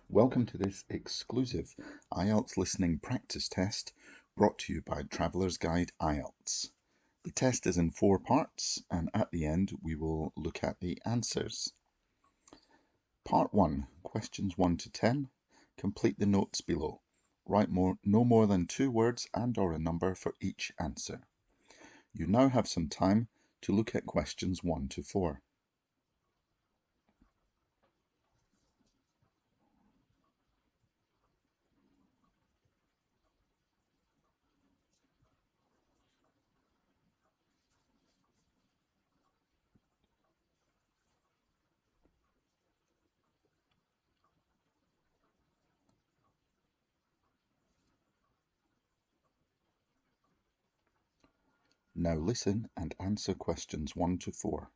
Welcome to this exclusive IELTS Listening Practice Test brought to you by Traveller's Guide IELTS. The test is in 4 parts, and at the end we will look at the answers. Part 1, questions 1 to 10. Complete the notes below. Write no more than 2 words and/or a number for each answer. You now have some time to look at questions 1 to 4. Now listen and answer questions 1 to 4.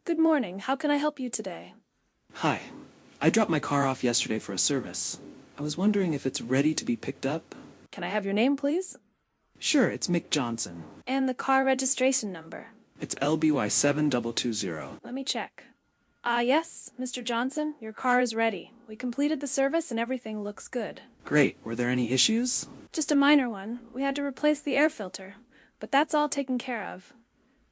Good morning. How can I help you today? Hi. I dropped my car off yesterday for a service. I was wondering if it's ready to be picked up. Can I have your name, please? Sure, it's Mick Johnson. And the car registration number. It's LBY7220. Let me check. Yes, Mr. Johnson, your car is ready. We completed the service and everything looks good. Great. Were there any issues? Just a minor one. We had to replace the air filter, but that's all taken care of.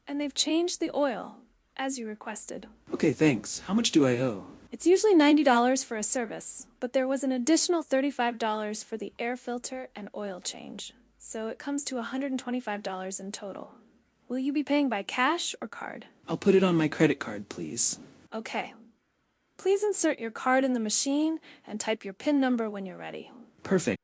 And they've changed the oil, as you requested. Okay, thanks. How much do I owe? It's usually $90 for a service, but there was an additional $35 for the air filter and oil change. So it comes to $125 in total. Will you be paying by cash or card? I'll put it on my credit card, please. Okay. Please insert your card in the machine and type your PIN number when you're ready. Perfect.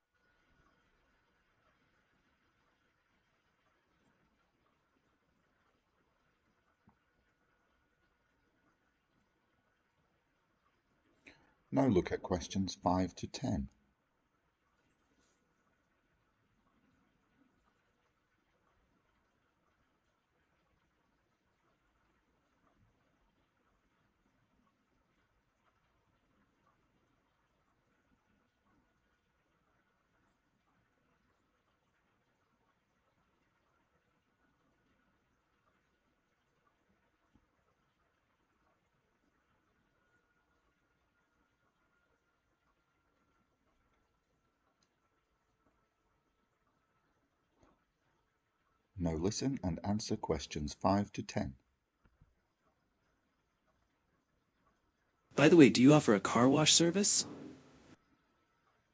Now look at questions 5 to 10. Now listen and answer questions 5 to 10. By the way, do you offer a car wash service?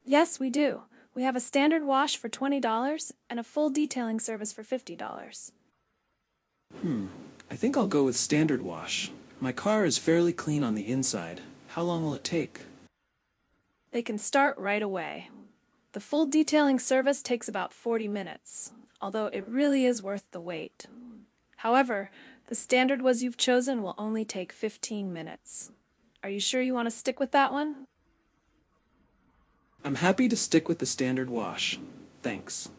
Yes, we do. We have a standard wash for $20 and a full detailing service for $50. I think I'll go with standard wash. My car is fairly clean on the inside. How long will it take? They can start right away. The full detailing service takes about 40 minutes, although it really is worth the wait. However, the standard was you've chosen will only take 15 minutes. Are you sure you want to stick with that one? I'm happy to stick with the standard wash. Thanks.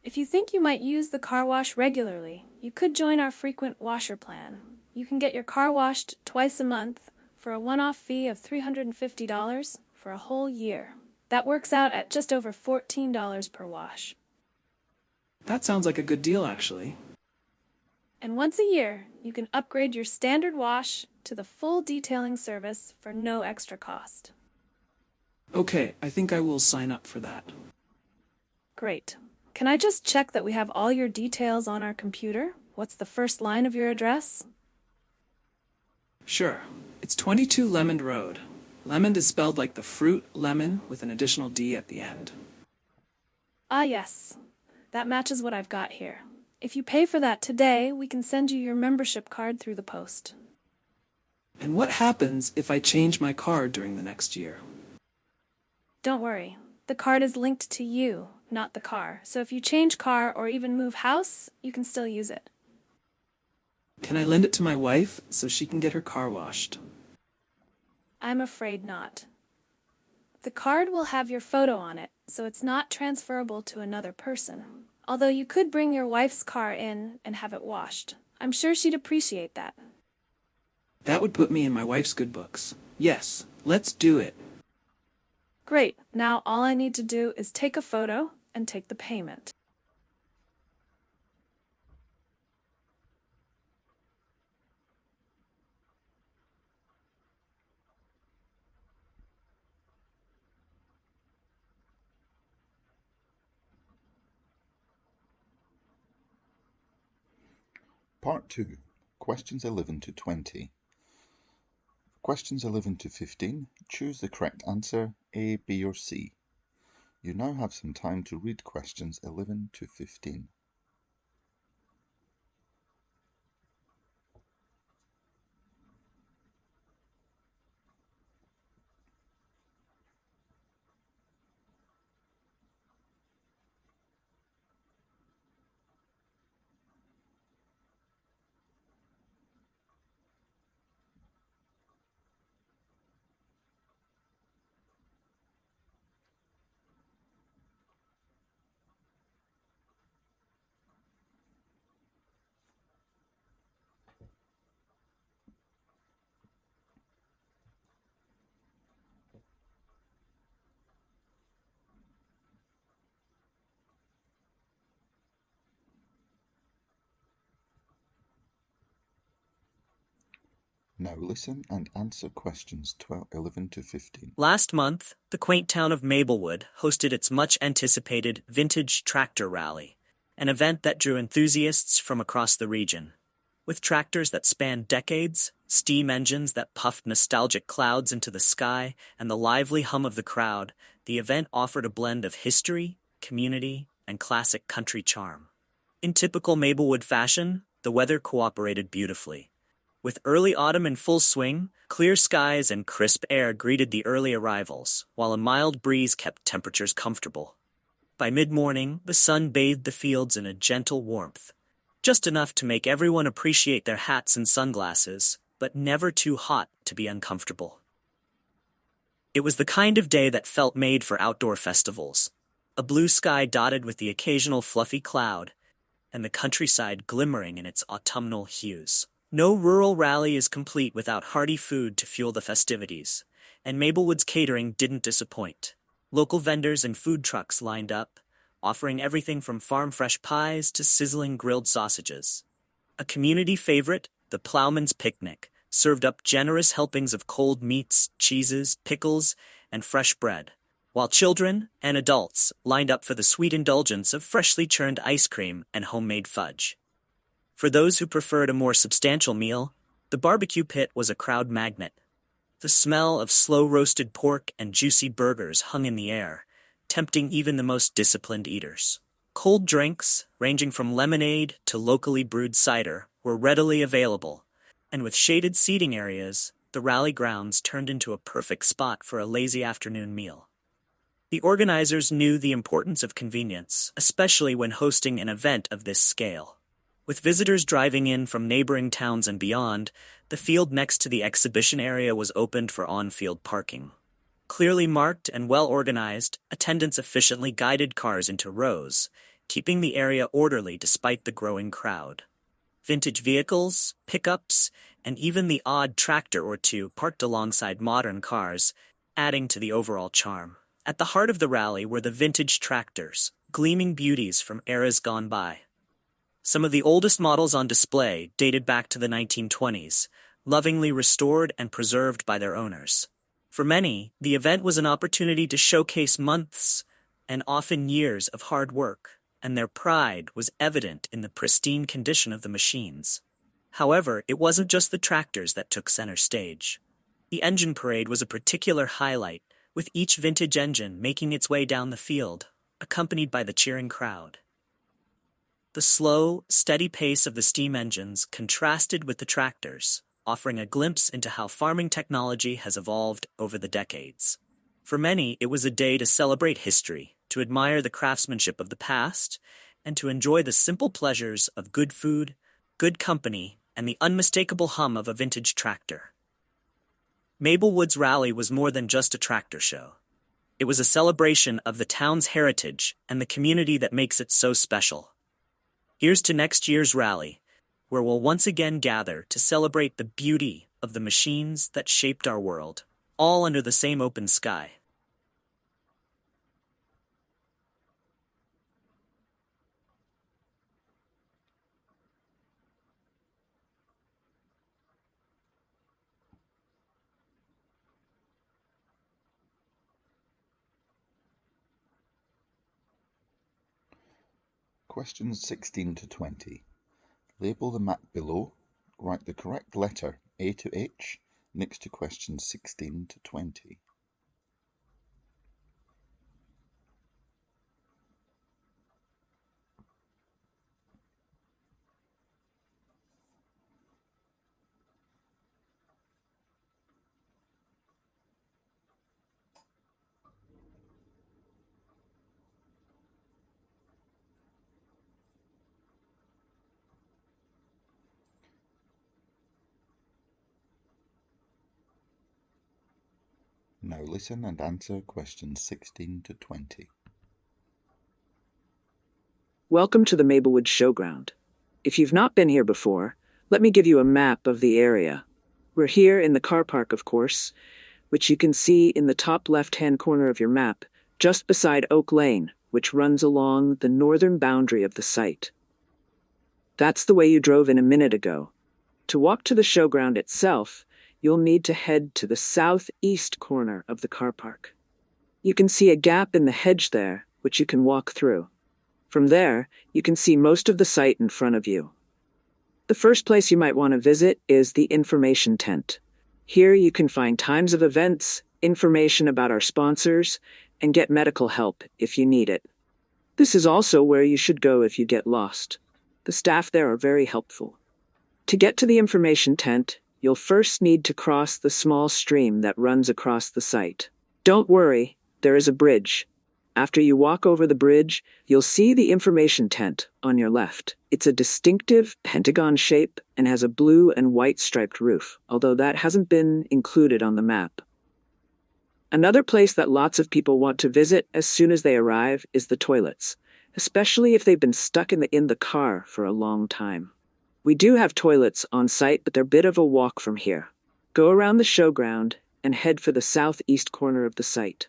If you think you might use the car wash regularly, you could join our frequent washer plan. You can get your car washed twice a month for a one-off fee of $350 for a whole year. That works out at just over $14 per wash. That sounds like a good deal, actually. And once a year, you can upgrade your standard wash to the full detailing service for no extra cost. Okay, I think I will sign up for that. Great. Can I just check that we have all your details on our computer? What's the first line of your address? Sure. It's 22 Lemond Road. Lemond is spelled like the fruit lemon with an additional D at the end. Yes. That matches what I've got here. If you pay for that today, we can send you your membership card through the post. And what happens if I change my card during the next year? Don't worry. The card is linked to you, not the car. So if you change car or even move house, you can still use it. Can I lend it to my wife so she can get her car washed? I'm afraid not. The card will have your photo on it, so it's not transferable to another person. Although you could bring your wife's car in and have it washed. I'm sure she'd appreciate that. That would put me in my wife's good books. Yes, let's do it. Great. Now all I need to do is take a photo and take the payment. Part 2, questions 11 to 20. Questions 11 to 15, choose the correct answer, A, B or C. You now have some time to read questions 11 to 15. Now listen and answer questions 11 to 15. Last month, the quaint town of Maplewood hosted its much-anticipated Vintage Tractor Rally, an event that drew enthusiasts from across the region. With tractors that spanned decades, steam engines that puffed nostalgic clouds into the sky, and the lively hum of the crowd, the event offered a blend of history, community, and classic country charm. In typical Maplewood fashion, the weather cooperated beautifully. With early autumn in full swing, clear skies and crisp air greeted the early arrivals, while a mild breeze kept temperatures comfortable. By mid-morning, the sun bathed the fields in a gentle warmth, just enough to make everyone appreciate their hats and sunglasses, but never too hot to be uncomfortable. It was the kind of day that felt made for outdoor festivals, a blue sky dotted with the occasional fluffy cloud, and the countryside glimmering in its autumnal hues. No rural rally is complete without hearty food to fuel the festivities, and Maplewood's catering didn't disappoint. Local vendors and food trucks lined up, offering everything from farm-fresh pies to sizzling grilled sausages. A community favorite, the Plowman's Picnic, served up generous helpings of cold meats, cheeses, pickles, and fresh bread, while children and adults lined up for the sweet indulgence of freshly churned ice cream and homemade fudge. For those who preferred a more substantial meal, the barbecue pit was a crowd magnet. The smell of slow-roasted pork and juicy burgers hung in the air, tempting even the most disciplined eaters. Cold drinks, ranging from lemonade to locally brewed cider, were readily available, and with shaded seating areas, the rally grounds turned into a perfect spot for a lazy afternoon meal. The organizers knew the importance of convenience, especially when hosting an event of this scale. With visitors driving in from neighboring towns and beyond, the field next to the exhibition area was opened for on-field parking. Clearly marked and well-organized, attendants efficiently guided cars into rows, keeping the area orderly despite the growing crowd. Vintage vehicles, pickups, and even the odd tractor or two parked alongside modern cars, adding to the overall charm. At the heart of the rally were the vintage tractors, gleaming beauties from eras gone by. Some of the oldest models on display dated back to the 1920s, lovingly restored and preserved by their owners. For many, the event was an opportunity to showcase months and often years of hard work, and their pride was evident in the pristine condition of the machines. However, it wasn't just the tractors that took center stage. The engine parade was a particular highlight, with each vintage engine making its way down the field, accompanied by the cheering crowd. The slow, steady pace of the steam engines contrasted with the tractors, offering a glimpse into how farming technology has evolved over the decades. For many, it was a day to celebrate history, to admire the craftsmanship of the past, and to enjoy the simple pleasures of good food, good company, and the unmistakable hum of a vintage tractor. Maplewood's rally was more than just a tractor show. It was a celebration of the town's heritage and the community that makes it so special. Here's to next year's rally, where we'll once again gather to celebrate the beauty of the machines that shaped our world, all under the same open sky. Questions 16 to 20. Label the map below. Write the correct letter A to H next to questions 16 to 20. Now listen and answer questions 16 to 20. Welcome to the Maplewood Showground. If you've not been here before, let me give you a map of the area. We're here in the car park, of course, which you can see in the top left-hand corner of your map, just beside Oak Lane, which runs along the northern boundary of the site. That's the way you drove in a minute ago. To walk to the showground itself, you'll need to head to the southeast corner of the car park. You can see a gap in the hedge there, which you can walk through. From there, you can see most of the site in front of you. The first place you might want to visit is the information tent. Here you can find times of events, information about our sponsors, and get medical help if you need it. This is also where you should go if you get lost. The staff there are very helpful. To get to the information tent, you'll first need to cross the small stream that runs across the site. Don't worry, there is a bridge. After you walk over the bridge, you'll see the information tent on your left. It's a distinctive pentagon shape and has a blue and white striped roof, although that hasn't been included on the map. Another place that lots of people want to visit as soon as they arrive is the toilets, especially if they've been stuck in the car for a long time. We do have toilets on site, but they're a bit of a walk from here. Go around the showground and head for the southeast corner of the site.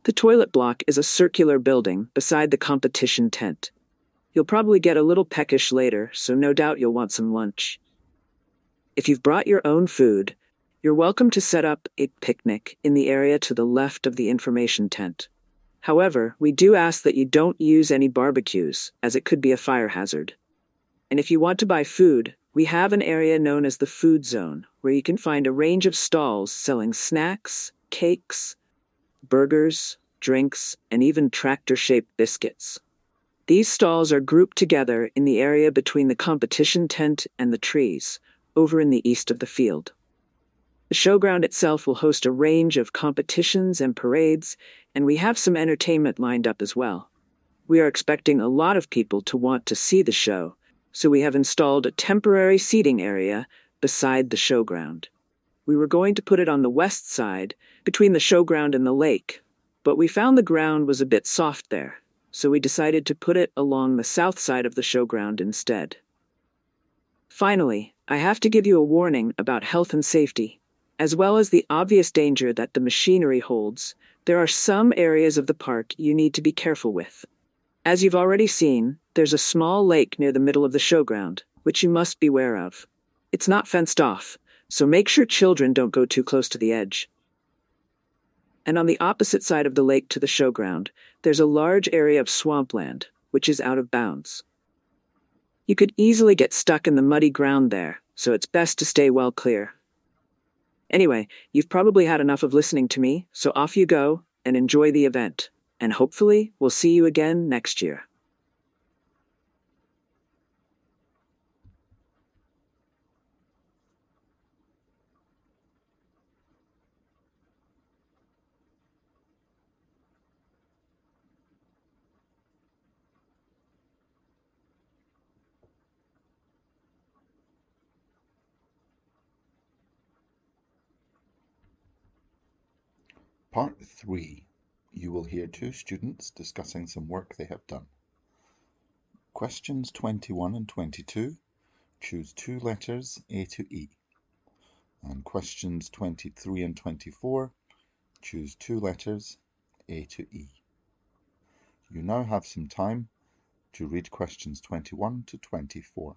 The toilet block is a circular building beside the competition tent. You'll probably get a little peckish later, so no doubt you'll want some lunch. If you've brought your own food, you're welcome to set up a picnic in the area to the left of the information tent. However, we do ask that you don't use any barbecues, as it could be a fire hazard. And if you want to buy food, we have an area known as the food zone, where you can find a range of stalls selling snacks, cakes, burgers, drinks, and even tractor-shaped biscuits. These stalls are grouped together in the area between the competition tent and the trees, over in the east of the field. The showground itself will host a range of competitions and parades, and we have some entertainment lined up as well. We are expecting a lot of people to want to see the show, so we have installed a temporary seating area beside the showground. We were going to put it on the west side, between the showground and the lake, but we found the ground was a bit soft there, so we decided to put it along the south side of the showground instead. Finally, I have to give you a warning about health and safety. As well as the obvious danger that the machinery holds, there are some areas of the park you need to be careful with. As you've already seen, there's a small lake near the middle of the showground, which you must beware of. It's not fenced off, so make sure children don't go too close to the edge. And on the opposite side of the lake to the showground, there's a large area of swampland, which is out of bounds. You could easily get stuck in the muddy ground there, so it's best to stay well clear. Anyway, you've probably had enough of listening to me, so off you go and enjoy the event. And hopefully we'll see you again next year. Part 3. You will hear two students discussing some work they have done. Questions 21 and 22. Choose two letters A to E. And questions 23 and 24. Choose two letters A to E. You now have some time to read questions 21 to 24.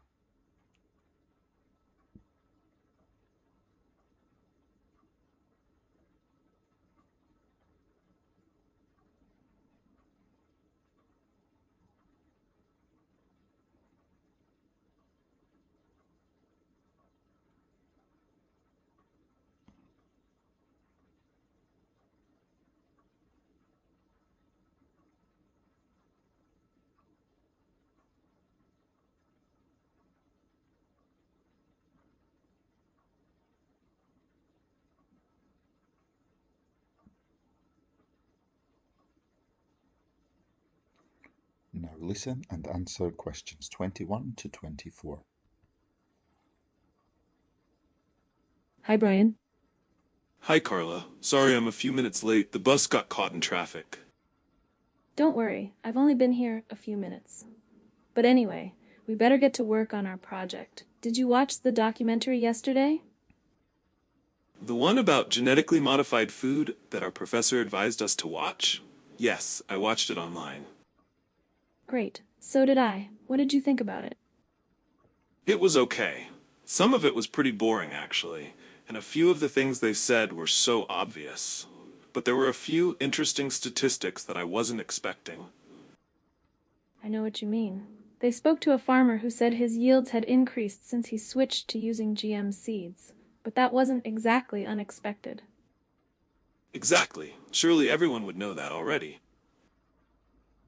Now listen and answer questions 21 to 24. Hi, Brian. Hi, Carla. Sorry I'm a few minutes late. The bus got caught in traffic. Don't worry, I've only been here a few minutes. But anyway, we better get to work on our project. Did you watch the documentary yesterday? The one about genetically modified food that our professor advised us to watch? Yes, I watched it online. Great. So did I. What did you think about it? It was okay. Some of it was pretty boring, actually, and a few of the things they said were so obvious. But there were a few interesting statistics that I wasn't expecting. I know what you mean. They spoke to a farmer who said his yields had increased since he switched to using GM seeds, but that wasn't exactly unexpected. Exactly. Surely everyone would know that already.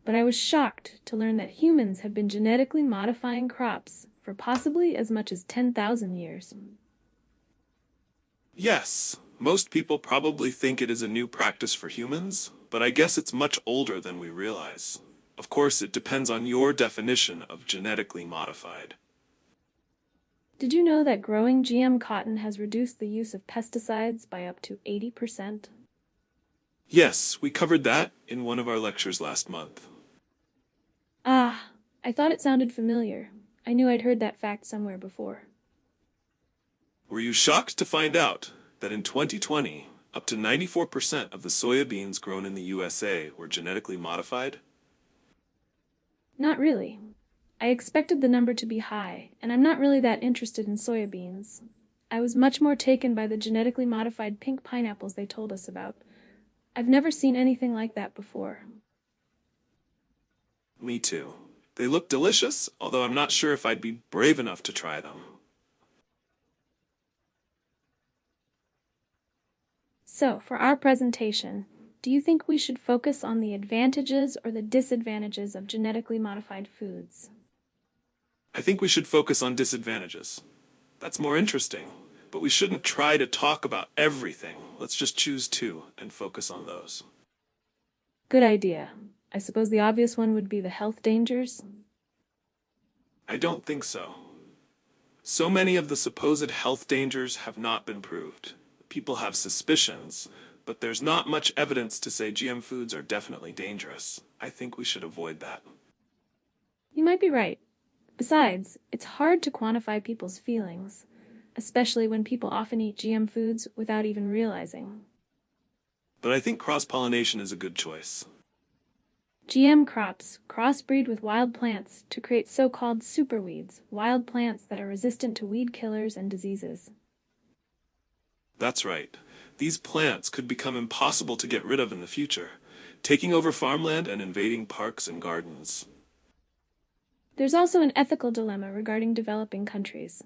But I was shocked to learn that humans have been genetically modifying crops for possibly as much as 10,000 years. Yes, most people probably think it is a new practice for humans, but I guess it's much older than we realize. Of course, it depends on your definition of genetically modified. Did you know that growing GM cotton has reduced the use of pesticides by up to 80%? Yes, we covered that in one of our lectures last month. Ah, I thought it sounded familiar. I knew I'd heard that fact somewhere before. Were you shocked to find out that in 2020, up to 94% of the soybeans grown in the USA were genetically modified? Not really. I expected the number to be high, and I'm not really that interested in soybeans. I was much more taken by the genetically modified pink pineapples they told us about. I've never seen anything like that before. Me too. They look delicious, although I'm not sure if I'd be brave enough to try them. So, for our presentation, do you think we should focus on the advantages or the disadvantages of genetically modified foods? I think we should focus on disadvantages. That's more interesting, but we shouldn't try to talk about everything. Let's just choose two and focus on those. Good idea. I suppose the obvious one would be the health dangers? I don't think so. So many of the supposed health dangers have not been proved. People have suspicions, but there's not much evidence to say GM foods are definitely dangerous. I think we should avoid that. You might be right. Besides, it's hard to quantify people's feelings, especially when people often eat GM foods without even realizing. But I think cross-pollination is a good choice. GM crops crossbreed with wild plants to create so-called superweeds, wild plants that are resistant to weed killers and diseases. That's right. These plants could become impossible to get rid of in the future, taking over farmland and invading parks and gardens. There's also an ethical dilemma regarding developing countries.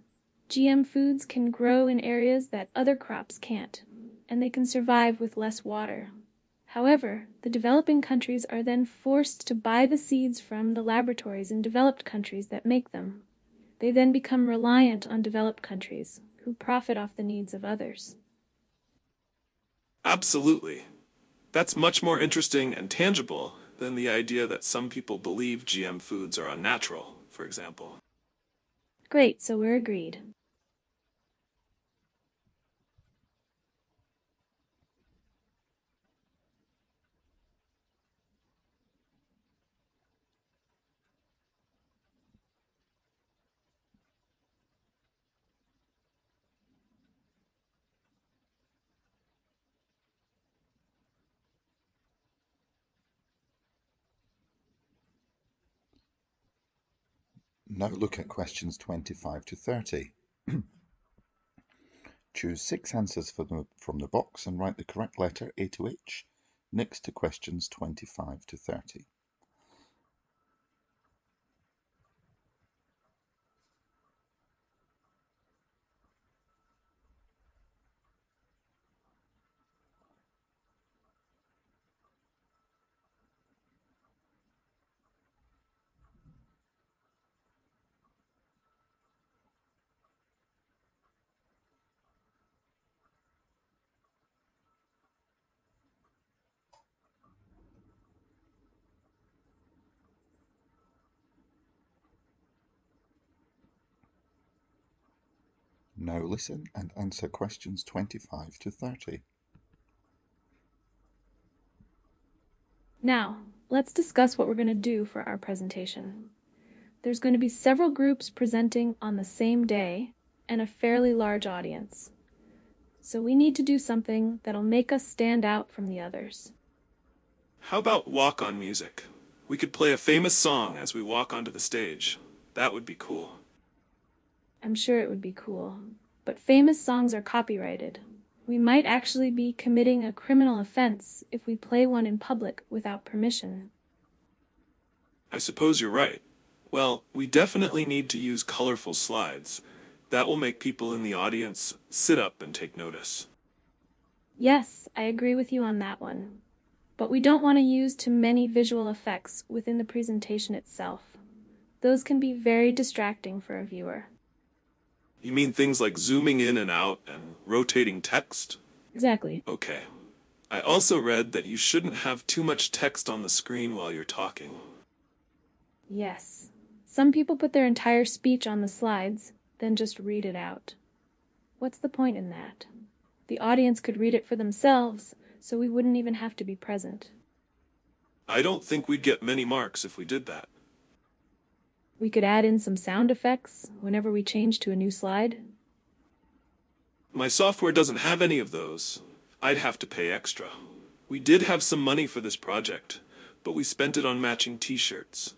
GM foods can grow in areas that other crops can't, and they can survive with less water. However, the developing countries are then forced to buy the seeds from the laboratories in developed countries that make them. They then become reliant on developed countries, who profit off the needs of others. Absolutely. That's much more interesting and tangible than the idea that some people believe GM foods are unnatural, for example. Great, so we're agreed. Now look at questions 25 to 30. Choose 6 answers from the box and write the correct letter A to H next to questions 25 to 30. Now listen and answer questions 25 to 30. Now, let's discuss what we're going to do for our presentation. There's going to be several groups presenting on the same day and a fairly large audience. So we need to do something that'll make us stand out from the others. How about walk-on music? We could play a famous song as we walk onto the stage. That would be cool. I'm sure it would be cool, but famous songs are copyrighted. We might actually be committing a criminal offense if we play one in public without permission. I suppose you're right. Well, we definitely need to use colorful slides. That will make people in the audience sit up and take notice. Yes, I agree with you on that one. But we don't want to use too many visual effects within the presentation itself. Those can be very distracting for a viewer. You mean things like zooming in and out and rotating text? Exactly. Okay. I also read that you shouldn't have too much text on the screen while you're talking. Yes. Some people put their entire speech on the slides, then just read it out. What's the point in that? The audience could read it for themselves, so we wouldn't even have to be present. I don't think we'd get many marks if we did that. We could add in some sound effects whenever we change to a new slide. My software doesn't have any of those. I'd have to pay extra. We did have some money for this project, but we spent it on matching t-shirts.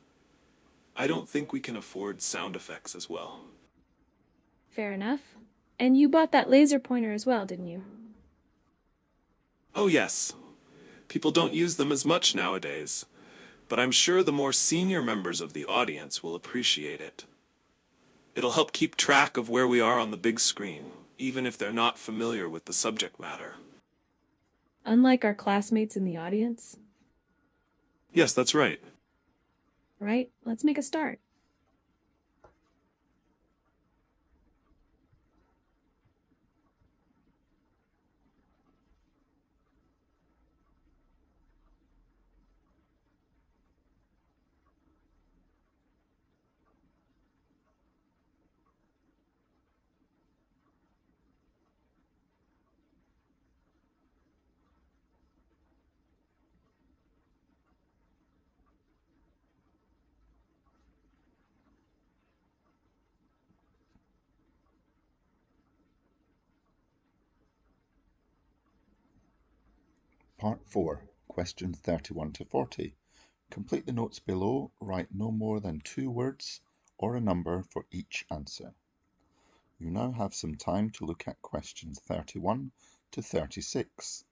I don't think we can afford sound effects as well. Fair enough. And you bought that laser pointer as well, didn't you? Oh yes. People don't use them as much nowadays, but I'm sure the more senior members of the audience will appreciate it. It'll help keep track of where we are on the big screen, even if they're not familiar with the subject matter. Unlike our classmates in the audience? Yes, that's right. Right? Let's make a start. Part 4, questions 31 to 40. Complete the notes below, write no more than 2 words or a number for each answer. You now have some time to look at questions 31 to 36.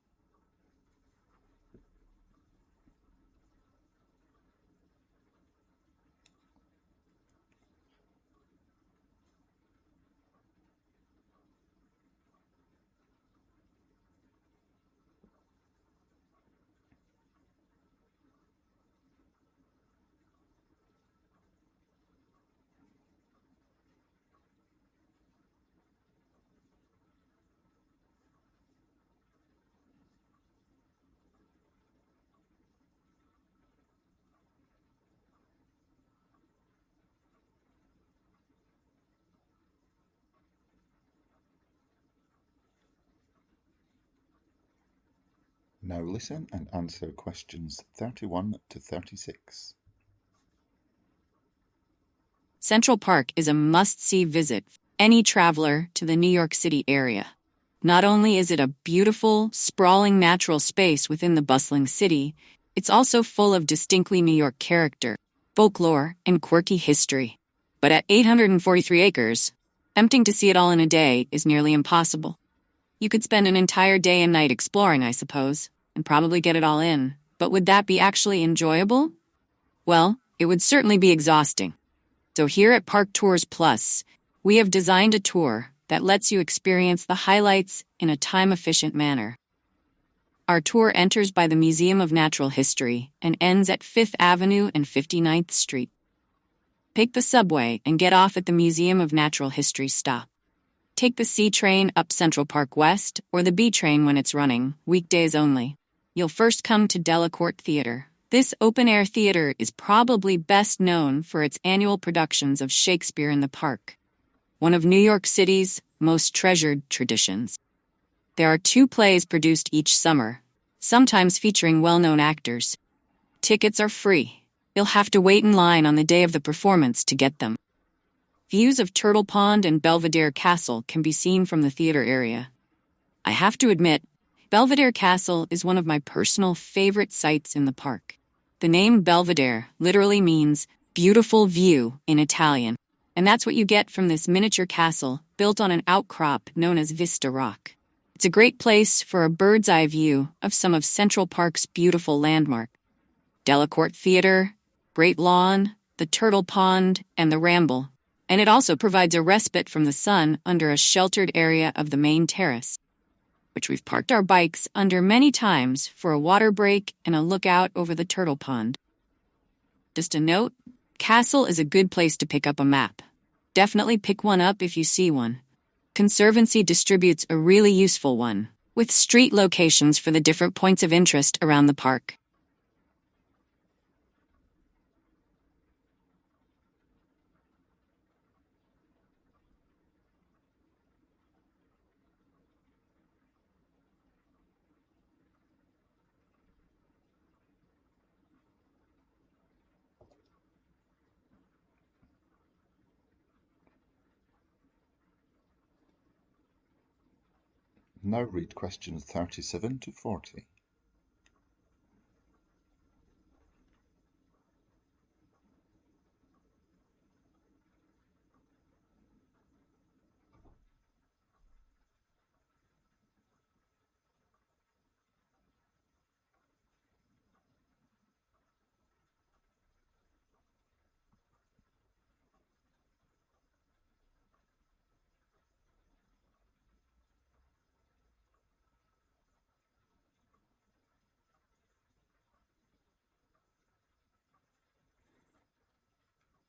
Now listen and answer questions 31 to 36. Central Park is a must-see visit for any traveler to the New York City area. Not only is it a beautiful, sprawling natural space within the bustling city, it's also full of distinctly New York character, folklore, and quirky history. But at 843 acres, attempting to see it all in a day is nearly impossible. You could spend an entire day and night exploring, I suppose, and probably get it all in. But would that be actually enjoyable? Well, it would certainly be exhausting. So here at Park Tours Plus, we have designed a tour that lets you experience the highlights in a time-efficient manner. Our tour enters by the Museum of Natural History and ends at 5th Avenue and 59th Street. Take the subway and get off at the Museum of Natural History stop. Take the C train up Central Park West or the B train when it's running, weekdays only. You'll first come to Delacorte Theater. This open-air theater is probably best known for its annual productions of Shakespeare in the Park, one of New York City's most treasured traditions. There are 2 plays produced each summer, sometimes featuring well-known actors. Tickets are free. You'll have to wait in line on the day of the performance to get them. Views of Turtle Pond and Belvedere Castle can be seen from the theater area. I have to admit, Belvedere Castle is one of my personal favorite sites in the park. The name Belvedere literally means beautiful view in Italian, and that's what you get from this miniature castle built on an outcrop known as Vista Rock. It's a great place for a bird's-eye view of some of Central Park's beautiful landmarks. Delacorte Theater, Great Lawn, the Turtle Pond, and the Ramble, and it also provides a respite from the sun under a sheltered area of the main terrace, which we've parked our bikes under many times for a water break and a lookout over the Turtle Pond. Just a note, Castle is a good place to pick up a map. Definitely pick one up if you see one. Conservancy distributes a really useful one, with street locations for the different points of interest around the park. Now read questions 37 to 40.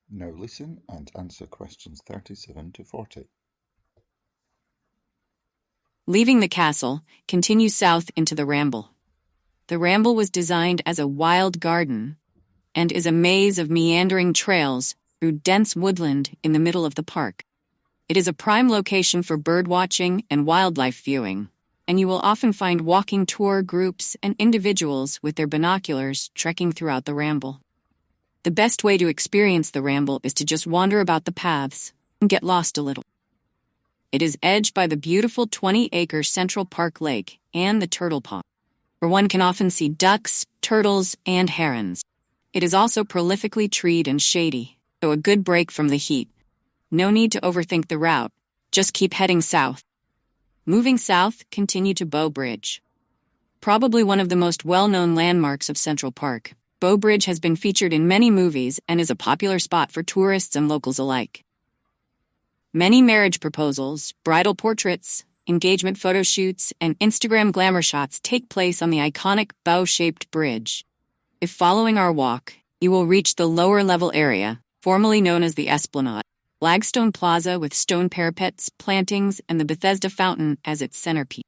Now listen and answer questions 37 to 40. Leaving the castle, continue south into the Ramble. The Ramble was designed as a wild garden and is a maze of meandering trails through dense woodland in the middle of the park. It is a prime location for bird watching and wildlife viewing, and you will often find walking tour groups and individuals with their binoculars trekking throughout the Ramble. The best way to experience the Ramble is to just wander about the paths and get lost a little. It is edged by the beautiful 20-acre Central Park Lake and the Turtle Pond, where one can often see ducks, turtles, and herons. It is also prolifically treed and shady, so a good break from the heat. No need to overthink the route. Just keep heading south. Moving south, continue to Bow Bridge. Probably one of the most well-known landmarks of Central Park, Bow Bridge has been featured in many movies and is a popular spot for tourists and locals alike. Many marriage proposals, bridal portraits, engagement photo shoots, and Instagram glamour shots take place on the iconic bow-shaped bridge. If following our walk, you will reach the lower-level area, formerly known as the Esplanade, flagstone plaza with stone parapets, plantings, and the Bethesda Fountain as its centerpiece.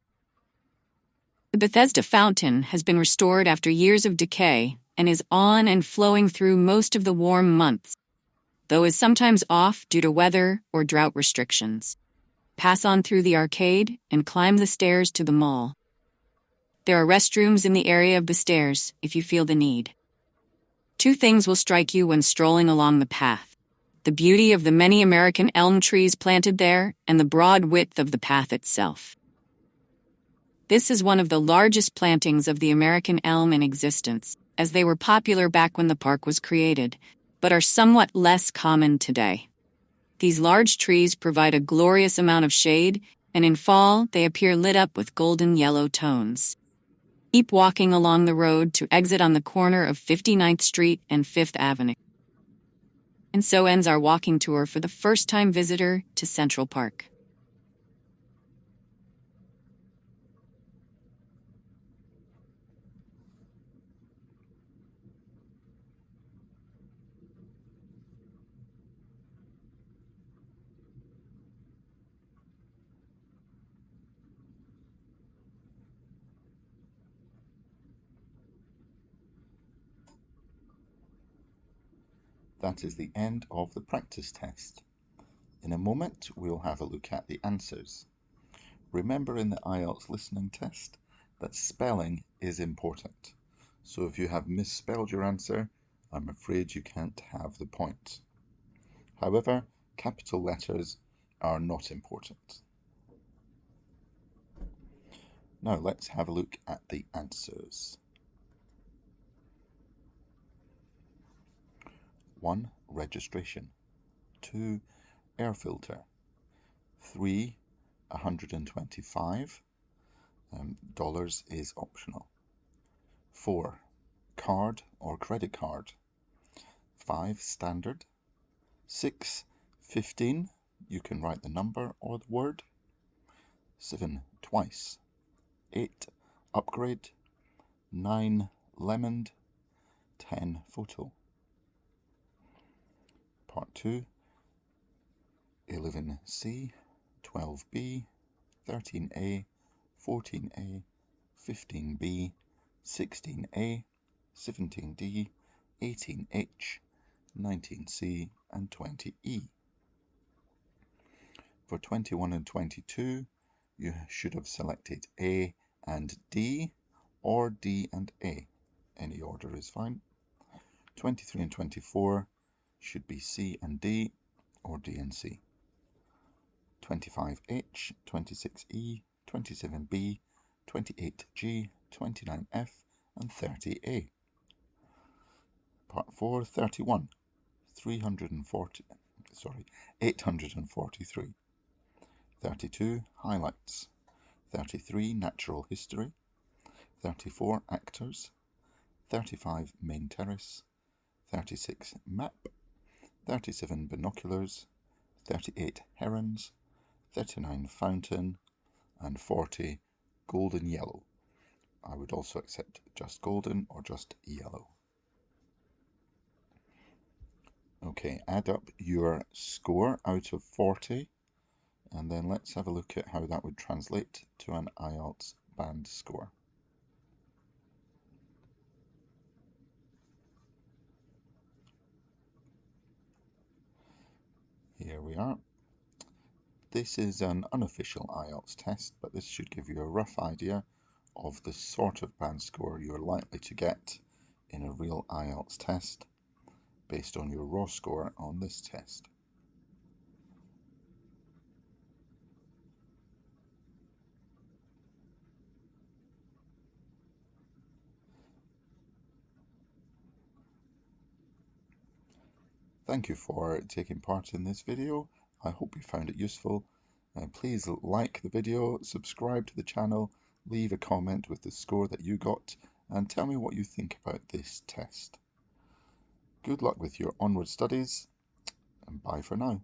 The Bethesda Fountain has been restored after years of decay and is on and flowing through most of the warm months, though is sometimes off due to weather or drought restrictions. Pass on through the arcade and climb the stairs to the mall. There are restrooms in the area of the stairs if you feel the need. 2 things will strike you when strolling along the path: the beauty of the many American elm trees planted there and the broad width of the path itself. This is one of the largest plantings of the American elm in existence, as they were popular back when the park was created, but are somewhat less common today. These large trees provide a glorious amount of shade, and in fall they appear lit up with golden yellow tones. Keep walking along the road to exit on the corner of 59th Street and 5th Avenue. And so ends our walking tour for the first-time visitor to Central Park. That is the end of the practice test. In a moment, we'll have a look at the answers. Remember in the IELTS listening test that spelling is important. So if you have misspelled your answer, I'm afraid you can't have the point. However, capital letters are not important. Now let's have a look at the answers. 1. Registration. 2. Air filter. 3. $125 dollars is optional. 4. Card or credit card. 5. Standard. 6. 15. You can write the number or the word. 7. Twice. 8. Upgrade. 9. Lemon. 10. Photo. Part 2. 11C, 12B, 13A, 14A, 15B, 16A, 17D, 18H, 19C, and 20E. For 21 and 22, you should have selected A and D, or D and A. Any order is fine. 23 and 24 should be C and D, or D and C. 25H, 26E, 27B, 28G, 29F, and 30A. Part 4, 31, 843. 32, highlights. 33, natural history. 34, actors. 35, main terrace. 36, map. 37, binoculars. 38, herons. 39, fountain, and 40, golden yellow. I would also accept just golden or just yellow. Okay, add up your score out of 40, and then let's have a look at how that would translate to an IELTS band score. Here we are. This is an unofficial IELTS test, but this should give you a rough idea of the sort of band score you're likely to get in a real IELTS test based on your raw score on this test. Thank you for taking part in this video. I hope you found it useful. Please like the video, subscribe to the channel, leave a comment with the score that you got, and tell me what you think about this test. Good luck with your onward studies, and bye for now.